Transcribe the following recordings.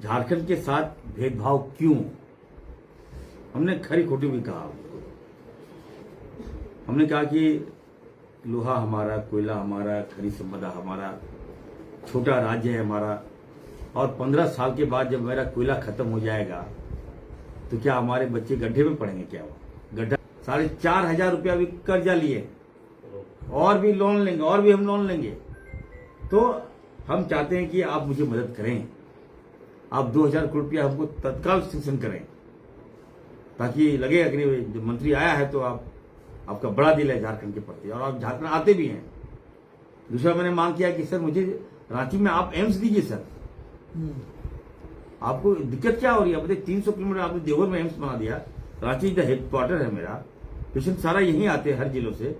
झारखंड के साथ भेदभाव क्यों? हमने खरी खोटी भी कहा। हमने कहा कि लोहा हमारा, कोयला हमारा, खनिज संपदा हमारा, छोटा राज्य है हमारा, और 15 साल के बाद जब मेरा कोयला खत्म हो जाएगा तो क्या हमारे बच्चे गड्ढे में पड़ेंगे? क्या वो गड्ढा 4,500 रुपया भी कर्जा लिए, और भी लोन लेंगे, और भी हम लोन लेंगे। तो हम चाहते हैं कि आप मुझे मदद करें, आप 2,000 करोड़ रुपया हमको तत्काल सैंक्शन करें, ताकि लगेगा कि नहीं जो मंत्री आया है तो आपका बड़ा दिल है झारखंड के प्रति, और आप झारखंड आते भी हैं। दूसरा मैंने मांग किया कि सर मुझे रांची में आप एम्स दीजिए सर। आपको दिक्कत क्या हो रही है? बताइए, 300 किलोमीटर आपने देवघर में एम्स बना दिया। रांची का हेडक्वार्टर है मेरा, पेशेंट सारा यहीं आते हैं हर जिलों से,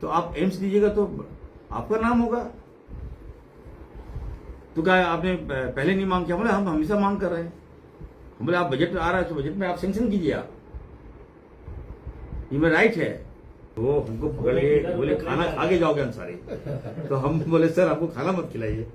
तो आप एम्स दीजिएगा तो आपका नाम होगा। तो क्या आपने पहले नहीं मांग किया? बोले हम हमेशा मांग कर रहे हैं। हम बोले आप बजट आ रहा है तो बजट में आप सैंक्शन कीजिए, आप ये मेरा राइट है। तो हमको पकड़ के बोले खाना खा के जाओगे अंसारी। तो हम बोले सर हमको खाना मत खिलाइए,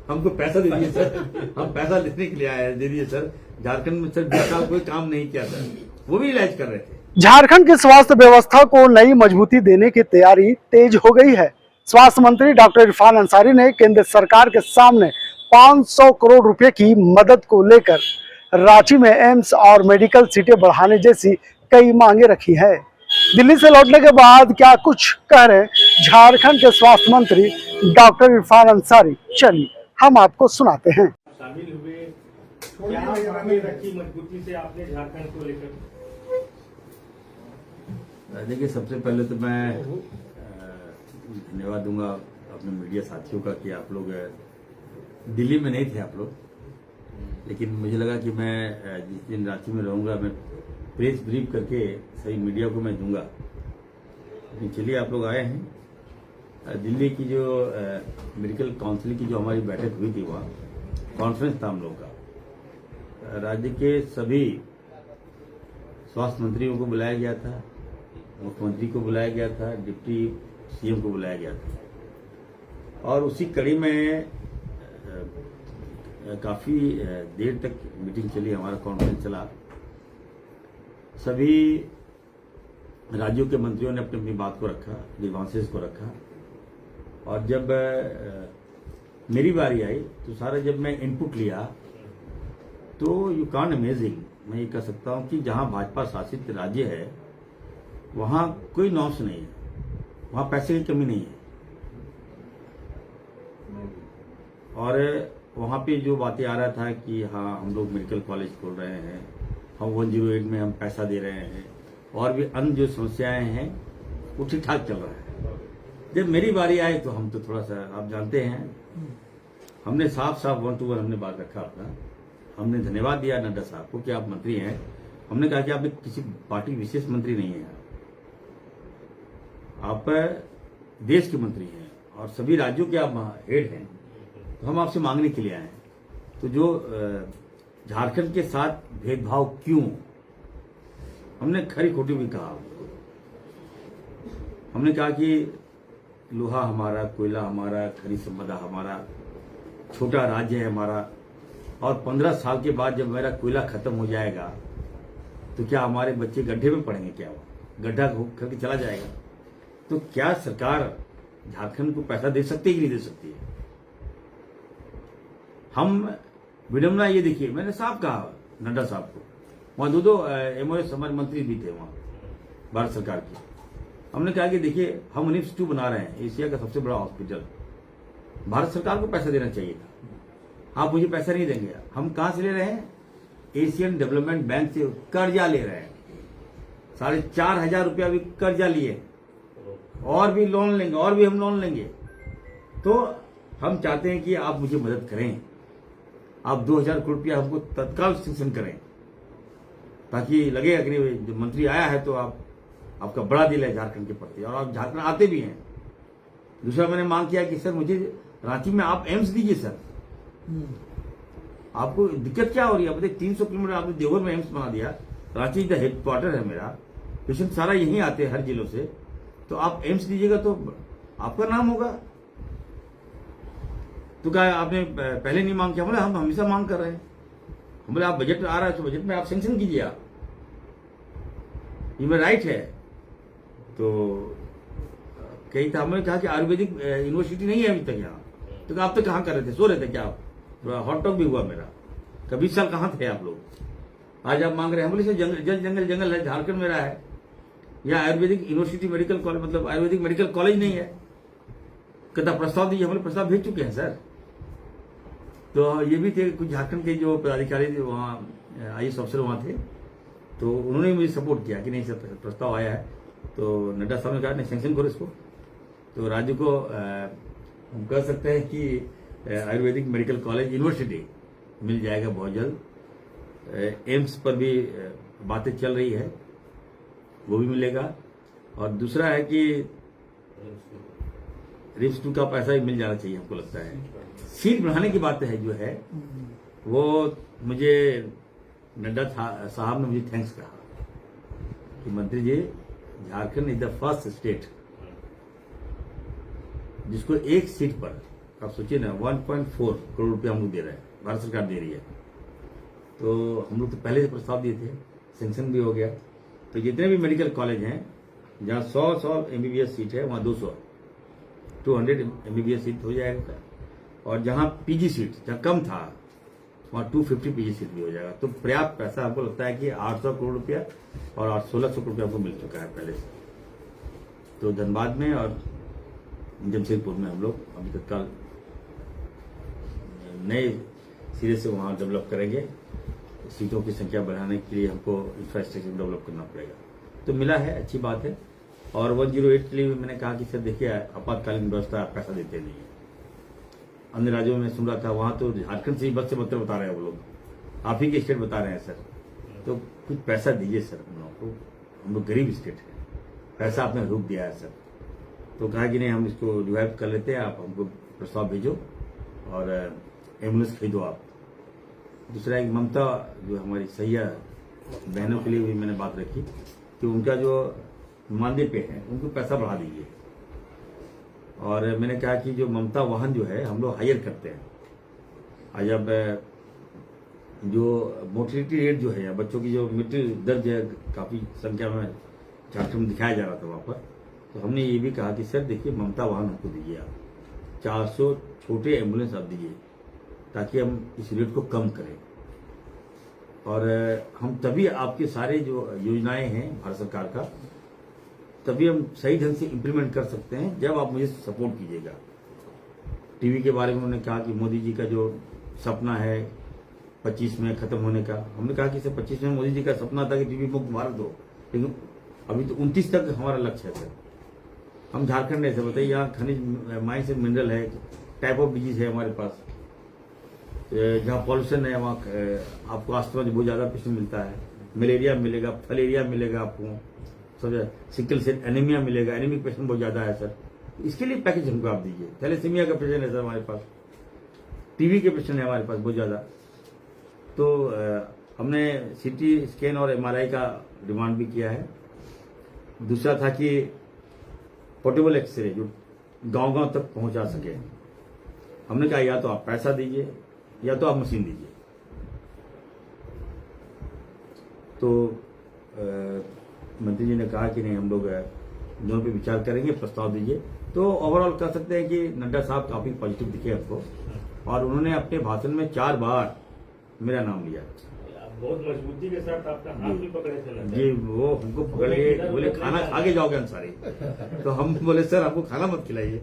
हमको पैसा दे दीजिए सर, हम पैसा लेने के लिए आए हैं, दे दीजिए सर। झारखंड में सर 20 साल कोई काम नहीं किया सर, वो भी इलाज कर रहे थे। झारखंड की स्वास्थ्य व्यवस्था को नई मजबूती देने की तैयारी तेज हो गई है। स्वास्थ्य मंत्री डॉक्टर इरफान अंसारी ने केंद्र सरकार के सामने 500 करोड़ रुपए की मदद को लेकर रांची में एम्स और मेडिकल सीटें बढ़ाने जैसी कई मांगे रखी है। दिल्ली से लौटने के बाद क्या कुछ कह रहे झारखंड के स्वास्थ्य मंत्री डॉक्टर इरफान अंसारी, चलिए हम आपको सुनाते हैं। शामिल हुए, क्या मांगे रखी मजबूती से आपने झारखंड को लेकर? देखिए, सबसे पहले तो मैं धन्यवाद दूंगा अपने मीडिया साथियों का कि आप लोग दिल्ली में नहीं थे आप लोग, लेकिन मुझे लगा कि मैं जिस दिन रांची में रहूंगा मैं प्रेस ब्रीफ करके सही मीडिया को मैं दूंगा। लेकिन चलिए, आप लोग आए हैं। दिल्ली की जो मेडिकल काउंसिल की जो हमारी बैठक हुई थी, वहाँ कॉन्फ्रेंस था हम लोग का। राज्य के सभी स्वास्थ्य मंत्रियों को बुलाया गया था, मुख्यमंत्री को बुलाया गया था, डिप्टी सीएम को बुलाया गया था, और उसी कड़ी में काफी देर तक मीटिंग चली, हमारा कॉन्फ्रेंस चला। सभी राज्यों के मंत्रियों ने अपनी अपनी बात को रखा, ग्रीवांसेस को रखा, और जब मेरी बारी आई तो सारा जब मैं इनपुट लिया तो यू कांट अमेजिंग, मैं ये कह सकता हूं कि जहां भाजपा शासित राज्य है वहां कोई नॉर्म्स नहीं है, वहां पैसे की कमी नहीं है, और वहां पे जो बातें आ रहा था कि हाँ हम लोग मेडिकल कॉलेज खोल रहे हैं, हम 108 में हम पैसा दे रहे हैं, और भी अन्य जो समस्याएं हैं वो ठीक ठाक चल रहा है। जब मेरी बारी आई तो हम तो थोड़ा सा, आप जानते हैं, हमने साफ 1 to 1 हमने बात रखा अपना। हमने धन्यवाद दिया नड्डा साहब को कि आप मंत्री हैं। हमने कहा कि आप किसी पार्टी विशेष मंत्री नहीं हैं, आप देश के मंत्री हैं और सभी राज्यों के आप हेड हैं, तो हम आपसे मांगने के लिए आए हैं। तो जो झारखंड के साथ भेदभाव क्यों? हमने खरी खोटी भी कहा। हमने कहा कि लोहा हमारा, कोयला हमारा, खनिज संपदा हमारा, छोटा राज्य है हमारा, और 15 साल के बाद जब मेरा कोयला खत्म हो जाएगा तो क्या हमारे बच्चे गड्ढे में पड़ेंगे? क्या वो गड्ढा करके चला जाएगा? तो क्या सरकार झारखंड को पैसा दे सकती है कि नहीं दे सकती है? हम विडम्बना ये देखिए, मैंने साफ कहा नड्डा साहब को, वहां दो एमओएस हमारे मंत्री भी थे वहां भारत सरकार की। हमने कहा कि देखिए, हम निम्स 2 बना रहे हैं, एशिया का सबसे बड़ा हॉस्पिटल, भारत सरकार को पैसा देना चाहिए था। आप मुझे पैसा नहीं देंगे। हम कहां से ले रहे हैं? एशियन डेवलपमेंट बैंक से कर्जा ले रहे हैं, 4,500 रुपया भी कर्जा लिए, और भी लोन लेंगे, और भी हम लोन लेंगे। तो हम चाहते हैं कि आप मुझे मदद करें, आप 2,000 करोड़ रुपया हमको तत्काल सैंक्शन करें, ताकि लगेगा कि नहीं जो मंत्री आया है तो आपका बड़ा दिल है झारखंड के प्रति, और आप झारखंड आते भी हैं। दूसरा मैंने मांग किया कि सर मुझे रांची में आप एम्स दीजिए सर। आपको दिक्कत क्या हो रही है? बताइए, 300 किलोमीटर आपने देवघर में एम्स बना दिया। रांची का हेडक्वार्टर है मेरा, पेशेंट सारा यहीं आते हैं हर जिलों से, तो आप एम्स दीजिएगा तो आपका नाम होगा। तो क्या आपने पहले नहीं मांग किया? बोले हम हमेशा मांग कर रहे हैं। हम बोले आप बजट आ रहा है तो बजट में आप सेंक्शन कीजिए, आप ये मेरा राइट है। तो कही था, हमने कहा कि आयुर्वेदिक यूनिवर्सिटी नहीं है अभी तक यहाँ, तो आप तो कहाँ कर रहे थे, सो रहे थे क्या आप? हॉट टॉक भी हुआ मेरा, कभी साल कहाँ थे आप लोग, आज आप मांग रहे हैं। हम बोले जंगल जंगल है, झारखंड मेरा है, यहाँ आयुर्वेदिक यूनिवर्सिटी मेडिकल कॉलेज मतलब आयुर्वेदिक मेडिकल कॉलेज नहीं है, कहता प्रस्ताव दीजिए। हमने प्रस्ताव भेज चुके हैं सर। तो ये भी थे कुछ झारखंड के जो पदाधिकारी थे वहाँ, IAS अफसर वहाँ थे, तो उन्होंने मुझे सपोर्ट किया कि नहीं सर प्रस्ताव आया है। तो नड्डा साहब ने कहा नहीं सेंक्शन करो इसको। तो राज्य को हम कह सकते हैं कि आयुर्वेदिक मेडिकल कॉलेज यूनिवर्सिटी मिल जाएगा बहुत जल्द। एम्स पर भी बातें चल रही है, वो भी मिलेगा। और दूसरा है कि रिम्स 2 का पैसा भी मिल जाना चाहिए, हमको लगता है। सीट बढ़ाने की बात है जो है वो मुझे नड्डा साहब ने मुझे थैंक्स कहा कि मंत्री जी, Jharkhand is the first state जिसको एक सीट पर, आप सोचिए ना, 1.4 करोड़ रुपया हम लोग दे रहे हैं, भारत सरकार दे रही है। तो हम लोग तो पहले से प्रस्ताव दिए थे, सेंक्शन भी हो गया। तो जितने भी मेडिकल कॉलेज हैं जहाँ 100 MBBS सीट है वहाँ 200 MBBS सीट हो जाएगा। और जहाँ PG सीट जहाँ कम था वहाँ 250 PG सीट भी हो जाएगा। तो पर्याप्त पैसा हमको लगता है कि 800 करोड़ रुपया और 1600 करोड़ रुपया हमको मिल चुका है पहले से। तो धनबाद में और जमशेदपुर में हम लोग अभी तत्काल नए सिरे से वहाँ डेवलप करेंगे। सीटों की संख्या बढ़ाने के लिए हमको इंफ्रास्ट्रक्चर डेवलप करना पड़ेगा। तो मिला है, अच्छी बात है। और 108 के लिए मैंने कहा कि सर देखिए आपातकालीन व्यवस्था पैसा देते नहीं है। अन्य राज्यों में सुन रहा था, वहाँ तो झारखंड से ही बद से बदतर बता रहे हैं वो लोग, आप ही के स्टेट बता रहे हैं सर। तो कुछ पैसा दीजिए सर हम लोग को, हम लोग गरीब स्टेट है, पैसा आपने रोक दिया है सर। तो कहा कि नहीं हम इसको रिवाइव कर लेते हैं, आप हमको प्रस्ताव भेजो और एम्बुलेंस खरीदो आप। दूसरा एक ममता जो हमारी सैया बहनों के लिए भी मैंने बात रखी कि उनका जो मानदेय पे है उनको पैसा बढ़ा दीजिए। और मैंने कहा कि जो ममता वाहन जो है हम लोग हायर करते हैं। आज अब जो मोर्टिलिटी रेट जो है, बच्चों की जो मृत्यु दर जो है काफ़ी संख्या में झारखंड में दिखाया जा रहा था वहाँ पर, तो हमने ये भी कहा कि सर देखिए ममता वाहन हमको दीजिए आप, 400 छोटे एम्बुलेंस आप दीजिए ताकि हम इस रेट को कम करें। और हम तभी आपके सारे जो योजनाएं हैं भारत सरकार का, तभी हम सही ढंग से इम्प्लीमेंट कर सकते हैं जब आप मुझे सपोर्ट कीजिएगा। टीवी के बारे में उन्होंने कहा कि मोदी जी का जो सपना है 25 में खत्म होने का, हमने कहा कि सर 25 में मोदी जी का सपना था कि टीवी मुक्त भारत हो, लेकिन अभी तो 29 तक हमारा लक्ष्य है सर। हम झारखंड ऐसे बताइए, यहाँ खनिज माइंस एंड मिनरल है, टाइप ऑफ डिजीज है हमारे पास, जहाँ पॉल्यूशन है वहाँ आपको अस्थमा बहुत ज़्यादा पेशेंट मिलता है, मलेरिया मिलेगा, फलेरिया मिलेगा आपको, सब सिकल सेल एनीमिया मिलेगा, एनीमिक पेशेंट बहुत ज़्यादा है सर। इसके लिए पैकेज हमको आप दीजिए। थैलेसीमिया का पेशेंट है सर हमारे पास, टीबी के पेशेंट है हमारे पास बहुत ज़्यादा। तो हमने CT स्कैन और MRI का डिमांड भी किया है। दूसरा था कि पोर्टेबल एक्सरे जो गांव-गांव तक पहुंचा सके। हमने कहा या तो आप पैसा दीजिए या तो आप मशीन दीजिए। तो मंत्री जी ने कहा कि नहीं हम लोग दोनों पे विचार करेंगे, प्रस्ताव दीजिए। तो ओवरऑल कह सकते हैं कि नड्डा साहब काफी पॉजिटिव दिखे हमको, और उन्होंने अपने भाषण में 4 बार मेरा नाम लिया। बहुत मजबूती के साथ आपका हाथ भी पकड़े थे जी, वो हमको पकड़ के बोले खाना खा के जाओगे अंसारी। तो हम बोले सर हमको खाना मत खिलाइए,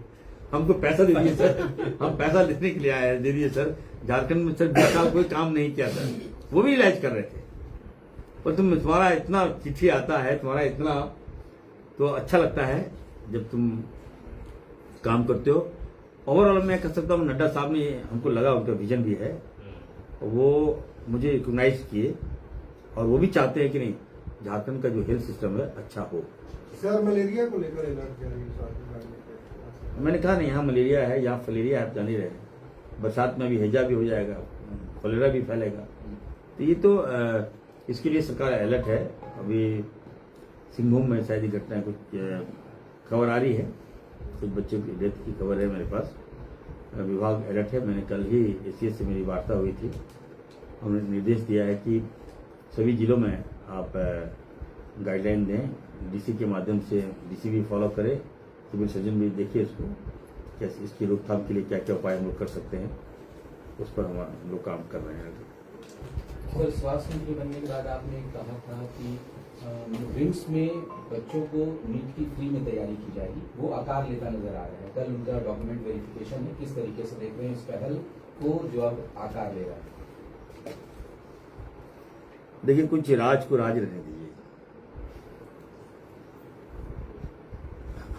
हमको पैसा दे दीजिए सर, हम पैसा लेने के लिए आए हैं, दे दीजिए सर। झारखंड में सर 20 साल कोई काम नहीं किया सर, वो भी इलाज कर रहे थे। पर तुम्हारा इतना चिट्ठी आता है, तुम्हारा इतना, तो अच्छा लगता है जब तुम काम करते हो। ओवरऑल मैं कह सकता हूँ नड्डा साहब ने, हमको लगा उनका विजन भी है, वो मुझे रिकॉग्नाइज किए, और वो भी चाहते हैं कि नहीं झारखंड का जो हेल्थ सिस्टम है अच्छा हो। सर मलेरिया को लेकर अलर्ट जारी, मैंने कहा नहीं यहाँ मलेरिया है, यहाँ फलेरिया है, आप जान ही रहे हैं। बरसात में भी हैजा भी हो जाएगा, कोलेरा भी फैलेगा। तो ये तो इसके लिए सरकार अलर्ट है। अभी सिंहभूम में शायद घटना कुछ खबर आ रही है, कुछ बच्चों की डेथ की खबर है मेरे पास। विभाग अलर्ट है। मैंने कल ही ACS से मेरी वार्ता हुई थी, हमने निर्देश दिया है कि सभी जिलों में आप गाइडलाइन दें, डीसी के माध्यम से डीसी भी फॉलो करे, सिविल सर्जन भी देखिए इसको, कैसे इसकी रोकथाम के लिए क्या क्या उपाय हम लोग कर सकते हैं, उस पर हम लोग काम कर रहे हैं। सर, स्वास्थ्य मंत्री बनने के बाद आपने कहा था कि रिम्स में बच्चों को नीट की फ्री में तैयारी की जाएगी, वो आकार लेता नजर आ रहा है। कल उनका डॉक्यूमेंट वेरिफिकेशन है, किस तरीके से देख रहे हैं इस पहल को जो अब आकार ले रहा है? देखिए, कुछ राज को राज रहने दीजिए।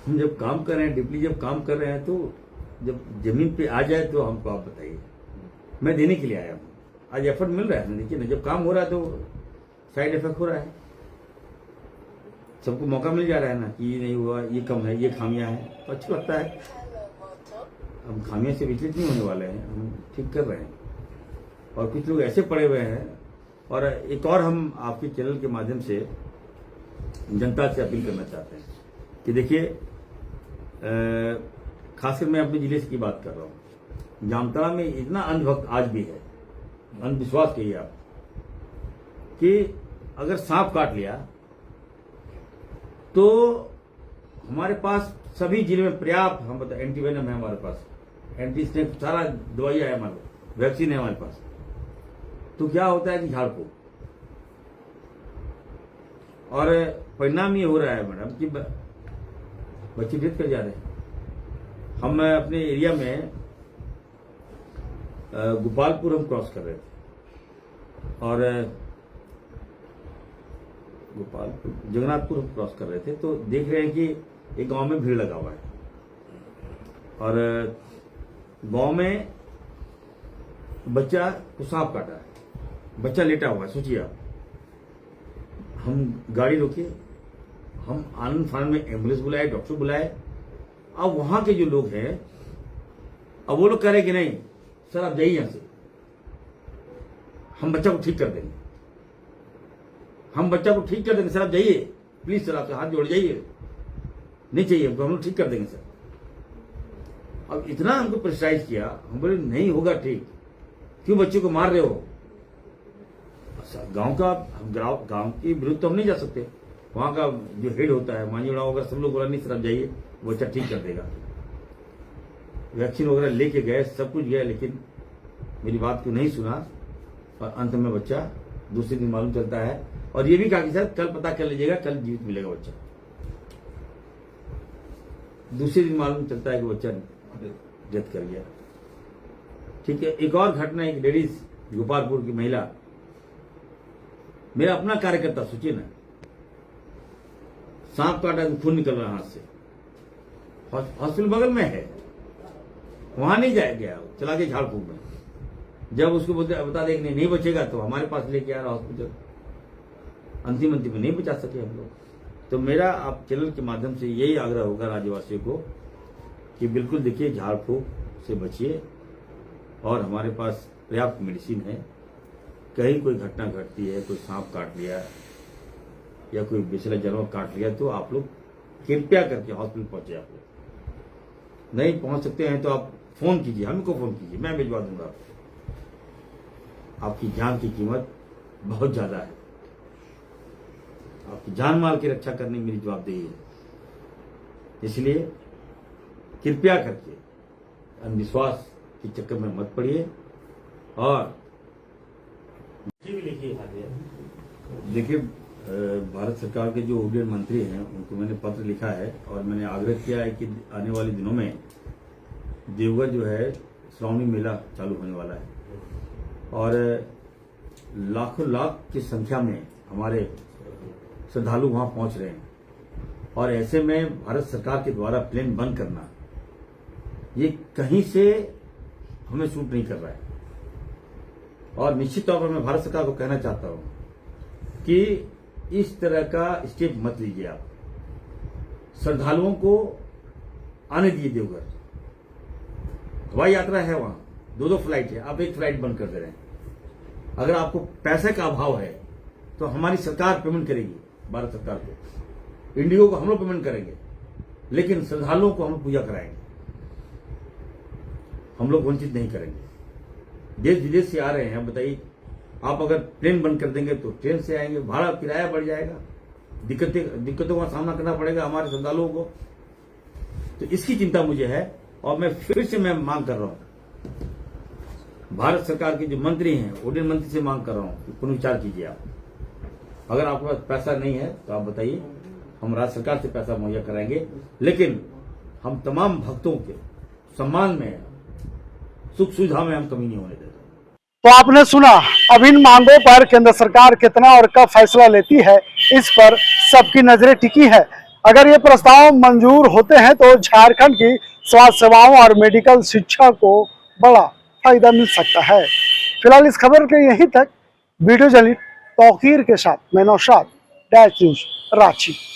हम जब काम कर रहे हैं, डीपली जब काम कर रहे हैं, तो जब जमीन पे आ जाए तो हमको आप बताइए। मैं देने के लिए आया हूँ, आज एफर्ट मिल रहा है ना। देखिए ना, जब काम हो रहा है तो साइड इफेक्ट हो रहा है, सबको मौका मिल जा रहा है ना कि ये नहीं हुआ, ये कम है, ये खामियां हैं, तो अच्छा लगता है। हम खामियां से विचलित नहीं होने वाले हैं, हम ठीक कर रहे हैं। और कुछ लोग ऐसे पड़े हुए हैं, और एक और हम आपके चैनल के माध्यम से जनता से अपील करना चाहते हैं कि देखिए, खासकर मैं अपने जिले से की बात कर रहा हूँ। जामताड़ा में इतना अंधभक्त आज भी है, अंधविश्वास कहिए आप, कि अगर सांप काट लिया तो हमारे पास सभी जिले में पर्याप्त, हम बता, एंटीवेनम है हमारे पास, एंटी स्नेक सारा दवाइयां है हमारे पास, वैक्सीन है हमारे पास। तो क्या होता है कि झाड़ फूक, और परिणाम ये हो रहा है मैडम कि बच्चे डेथ कर जा रहे हैं। हम अपने एरिया में गोपालपुर हम क्रॉस कर रहे थे, और गोपालपुर जगन्नाथपुर हम क्रॉस कर रहे थे, तो देख रहे हैं कि एक गांव में भीड़ लगा हुआ है, और गांव में बच्चा को सांप काटा है, बच्चा लेटा हुआ है। सोचिए आप, हम गाड़ी रोके, हम आनंद फानंद में एम्बुलेंस बुलाए, डॉक्टर बुलाए। अब वहां के जो लोग हैं, अब वो लोग कह रहे कि नहीं सर आप जाइए यहां से, हम बच्चा को ठीक कर देंगे, हम बच्चा को ठीक कर देंगे सर, आप जाइए प्लीज सर, आपसे हाथ जोड़ जाइए, नहीं चाहिए हमको, हम लोग ठीक कर देंगे सर। अब इतना हमको प्रेशराइज किया, हम बोले नहीं होगा ठीक, क्यों बच्चों को मार रहे हो? गांव का, गांव के विरुद्ध तो हम नहीं जा सकते, वहां का जो हेड होता है, मांझी उड़ाव वगैरह, सब लोग बोला नहीं सर आप जाइए, बच्चा ठीक कर देगा। वैक्सीन वगैरह लेके गए, सब कुछ गया, लेकिन मेरी बात को नहीं सुना, और अंत में बच्चा दूसरे दिन मालूम चलता है, और ये भी कहा कि सर कल पता कर लीजिएगा, कल जीवित मिलेगा बच्चा। दूसरे दिन मालूम चलता है कि बच्चा डेथ कर गया। ठीक है, एक और घटना, एक लेडीज गोपालपुर की महिला, मेरा अपना कार्यकर्ता, सोचिए ना, सांप काटा, खून निकल रहा हाथ से, हॉस्पिटल बगल में है, वहां नहीं जाया गया, चला गया झाड़ फूक में। जब उसको बता दें कि नहीं बचेगा, तो हमारे पास लेके आ रहा हॉस्पिटल, अंतिम में नहीं बचा सके हम लोग। तो मेरा आप चैनल के माध्यम से यही आग्रह होगा राज्यवासियों को कि बिल्कुल देखिए, झाड़ फूक से बचिए, और हमारे पास पर्याप्त मेडिसिन है। कहीं कोई घटना घटती है, कोई सांप काट लिया या कोई विषैला जानवर काट लिया, तो आप लोग कृपया करके हॉस्पिटल पहुंचे। आप लोग नहीं पहुंच सकते हैं तो आप फोन कीजिए, हमको फोन कीजिए, मैं भिजवा दूंगा आपको। आपकी जान की कीमत बहुत ज्यादा है, आपकी जान माल की रक्षा करनी मेरी जवाबदेही है। इसलिए कृपया करके अंधविश्वास के चक्कर में मत पड़िए। और देखिए, भारत सरकार के जो ओडीएफ मंत्री हैं, उनको मैंने पत्र लिखा है, और मैंने आग्रह किया है कि आने वाले दिनों में देवघर जो है श्रावणी मेला चालू होने वाला है, और लाखों लाख की संख्या में हमारे श्रद्धालु वहां पहुंच रहे हैं, और ऐसे में भारत सरकार के द्वारा प्लेन बंद करना, ये कहीं से हमें सूट नहीं कर रहा है। और निश्चित तौर पर मैं भारत सरकार को कहना चाहता हूं कि इस तरह का स्टेप मत लीजिए आप। श्रद्धालुओं को आने दीजिए देवघर, हवाई यात्रा है वहां, 2 फ्लाइट है, आप 1 फ्लाइट बंद कर दे रहे हैं। अगर आपको पैसे का अभाव है तो हमारी सरकार पेमेंट करेगी, भारत सरकार को, इंडिगो को हम लोग पेमेंट करेंगे, लेकिन श्रद्धालुओं को हम लोग पूजा कराएंगे, हम लोग वंचित नहीं करेंगे। देश विदेश से आ रहे हैं, बताइए आप अगर प्लेन बंद कर देंगे तो ट्रेन से आएंगे, भाड़ा किराया बढ़ जाएगा, दिक्कतों का सामना करना पड़ेगा हमारे श्रद्धालुओं को। तो इसकी चिंता मुझे है और मैं फिर से मांग कर रहा हूं, भारत सरकार के जो मंत्री हैं, उड्डयन मंत्री से मांग कर रहा हूं कि पुनर्विचार कीजिए आप। अगर आपके पास पैसा नहीं है तो आप बताइए, हम राज्य सरकार से पैसा मुहैया कराएंगे, लेकिन हम तमाम भक्तों के सम्मान में, सुख सुविधा में हम कमी नहीं होने देते। तो आपने सुना, अब इन मांगों पर केंद्र सरकार कितना और कब फैसला लेती है, इस पर सबकी नजरें टिकी है। अगर ये प्रस्ताव मंजूर होते हैं तो झारखंड की स्वास्थ्य सेवाओं और मेडिकल शिक्षा को बड़ा फायदा मिल सकता है। फिलहाल इस खबर के यहीं तक। वीडियो जर्नलिस्ट तौकीर के साथ मैं नौशाद, डैश न्यूज रांची।